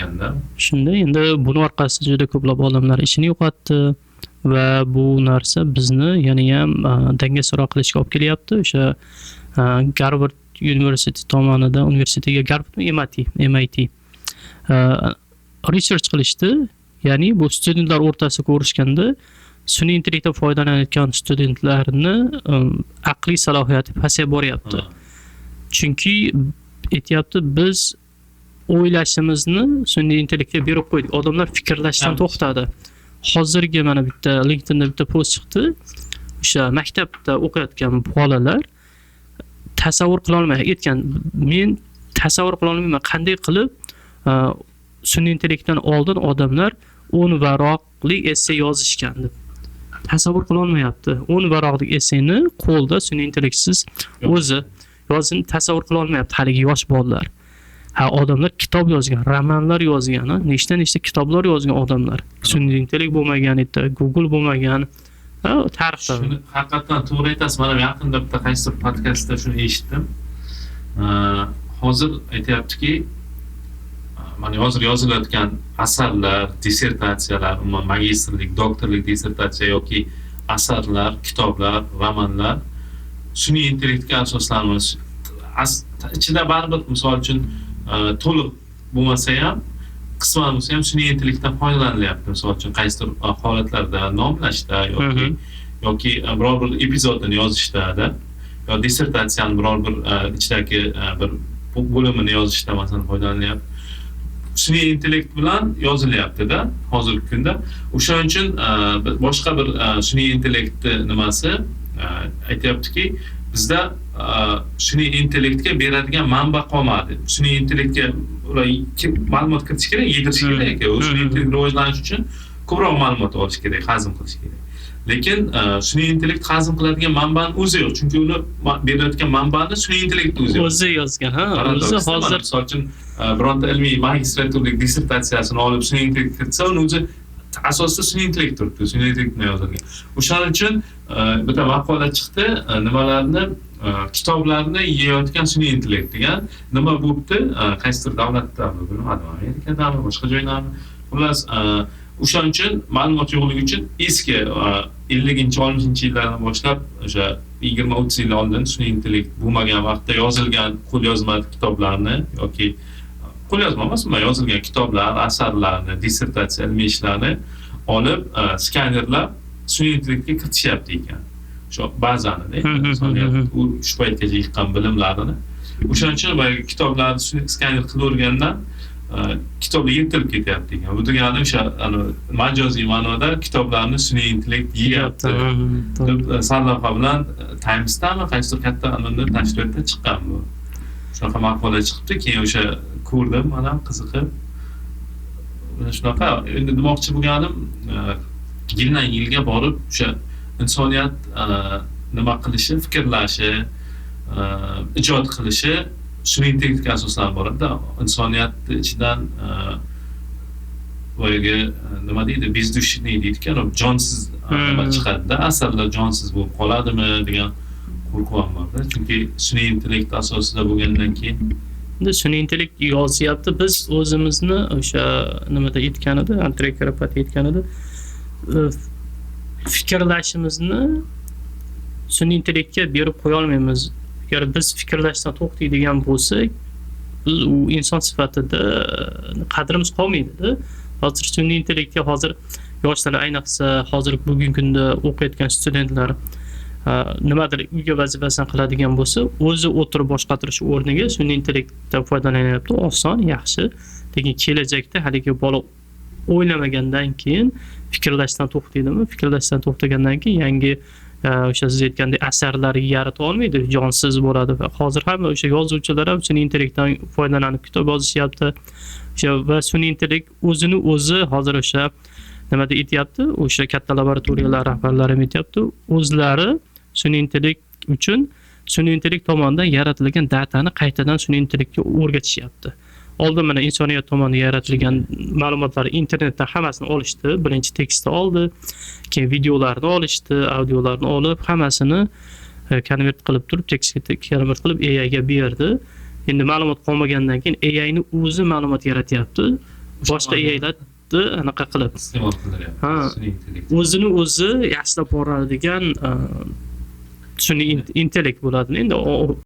Ganda. Shunda endi buni orqasida juda ko'plab odamlar ishini yo'qotdi va bu narsa bizni yanayam dangasaro qilishga olib kelyapti. O'sha Garvard universiteti tomonidan universitetiga Garvardmi MIT research qilishdi. Ya'ni bu studentlar o'rtasida ko'rishganda sun'iy intellektdan foydalanayotgan studentlarni aqliy salohiyati pasayib boryapti. Chunki aytyapti biz o'ylashimizni sun'iy intellektga berib qo'ydik. Odamlar fikrlashdan to'xtadi. Hozirgi mana bitta LinkedInda bitta post chiqdi. O'sha maktabda o'qiyotgan bolalar tasavvur qila olmayotgan. Men tasavvur qila olmayman qanday qilib sun'iy intellektdan oldin odamlar 10 varaqli essay yozishgan deb. Tasavvur qila olmayapti. 10 varaqli essayni qo'lda sun'iy intellektsiz o'zi yozishni tasavvur qila olmayapti haligi yosh bolalar. Odamlar kitob yozgan, romanlar yozgan, nechta kitoblar yozgan odamlar. Sun'iy intellekt bo'lmagan edi, Google bo'lmagan. Tarixda. Shuni haqiqatan to'g'ri aytasiz. Mana yaqinda bitta qaysi podkastda shuni eshitdim. Hozir aytayaptiki, mana hozir yozilayotgan asarlar, dissertatsiyalar, umuman magistrlik, doktorlik dissertatsiya yoki asarlar, kitoblar, romanlar sun'iy intellektga asoslanmas. Ichida baribir misol uchun to'liq bo'lmasa ham, qisman bo'lsa ham sun'iy intellektdan foydalanilyapti. Misol uchun qaysidir holatlarda nomlashda yoki biror bir epizodni yozishda yo dissertatsiyani biror bir ichidagi bir bo'limini yozishda masalan foydalanilyapti. Sun'iy intellekt bilan yozilyapti-da hozirgi kunda. O'shaning uchun boshqa bir sun'iy intellektni nimasi aytayaptiki, bizda sun'iy intellektga beradigan manba qolmadi. Sun'iy intellektga ma'lumot kiritish kerak, yedirish kerak. Sun'iy intellekt rivojlanish uchun ko'proq ma'lumot olish kerak, hazm qilish kerak. Lekin sun'iy intellekt hazm qiladigan manbani o'zi yo'q. Chunki uni berayotgan manbani sun'iy intellekt o'zi yozgan. O'zi hozir misol uchun bironta ilmiy magistraturalik dissertatsiyasini olib sun'iy intellekt kiritsa, uni o'zi asosida sun'iy intellekt turibdi, sun'iy intellekt bilan yozilgan. O'shaning uchun bitta maqola chiqdi, nimalarni kitoblarni yeyotgan sun'iy intellekt degan. Nima bo'libdi? Qaysidir davlatdami, bilmadim, Amerikadami, boshqa joydami. Xullas, o'shaning uchun ma'lumot yo'qligi uchun eski 50-60-yillardan boshlab o'sha 20-30 yil oldin sun'iy intellekt bo'lmagan vaqtda yozilgan qo'lyozma kitoblarni yoki qo'lyozma emasmi, yozilgan kitoblar, asarlarni, dissertatsiya ilmiy ishlarni olib skanerlab sun'iy intellektga kiritishyapti ekan. Shu bazani, shu paytgacha yiqqan bilimlarini. O'shaning uchun kitoblarni skaner qilavergandan kitoblar yetilib ketyapti ekan. Bu degani o'sha majoziy ma'noda kitoblarni sun'iy intellekt yeyapti. Sarlavha bilan Times'dami qaysidir katta nashriyotda chiqqan bu. Shunaqa maqola chiqibdi, keyin o'sha ko'rdim, mana qiziqib. Shunaqa endi demoqchi bo'lganim, yildan yilga borib o'sha insoniyat nima qilishi, fikrlashi, ijod qilishi sun'iy intellektga asoslanib boradi. Insoniyat ichidan boyagi nima deydi, bezdushni deydigan, jonsiz nima chiqadi-da, asarlar jonsiz bo'lib qoladimi degan qo'rquv ham bor-da. Chunki sun'iy intellekt asosida bo'lgandan keyin sun'iy intellekt yozyapti. Biz o'zimizni o'sha nimada aytgan edi, Andrey Karpathy aytgan edi, fikrlashimizni sun'iy intellektga berib qo'ya olmaymiz. Agar biz fikrlashdan to'xtaydigan bo'lsak, u inson sifatida qadrimiz qolmaydi-da. Hozir sun'iy intellektga hozir yoshlar, ayniqsa hozir bugungi kunda o'qiyotgan studentlar nimadir uyga vazifasini qiladigan bo'lsa, o'zi o'tirib boshqatirish o'rniga sun'iy intellektdan foydalanyapti. Oson, yaxshi. Lekin kelajakda haligi bola o'ylamagandan keyin fikrlashdan to'xtaydimi? Fikrlashdan to'xtagandan keyin yangi o'sha siz aytgandek asarlar yarata olmaydi, jonsiz bo'ladi. Va hozir ham o'sha yozuvchilar ham sun'iy intellektdan foydalanib kitob yozishyapti. O'sha va sun'iy intellekt o'zini o'zi hozir o'sha nimada aytyapti, o'sha katta laboratoriyalar rahbarlari aytyapti, o'zlari sun'iy intellekt uchun sun'iy intellekt tomonidan yaratilgan datani qaytadan sun'iy intellektga o'rgatishyapti. Oldin mana insoniyat tomonidan yaratilgan ma'lumotlar internetdan hammasini olishdi. Birinchi tekstni oldi, keyin videolarni olishdi, audiolarni olib, hammasini konvert qilib turib, tekstga konvert qilib AI ga berdi. Endi ma'lumot qolmagandan keyin AI ni o'zi ma'lumot yaratyapti. boshqa AI-larni anaqa qilib iste'mol qilyapti. Ha. Sun'iy intellekt. o'zini o'zi yaxshilab boradigan sun'iy intellekt bo'ladi. Endi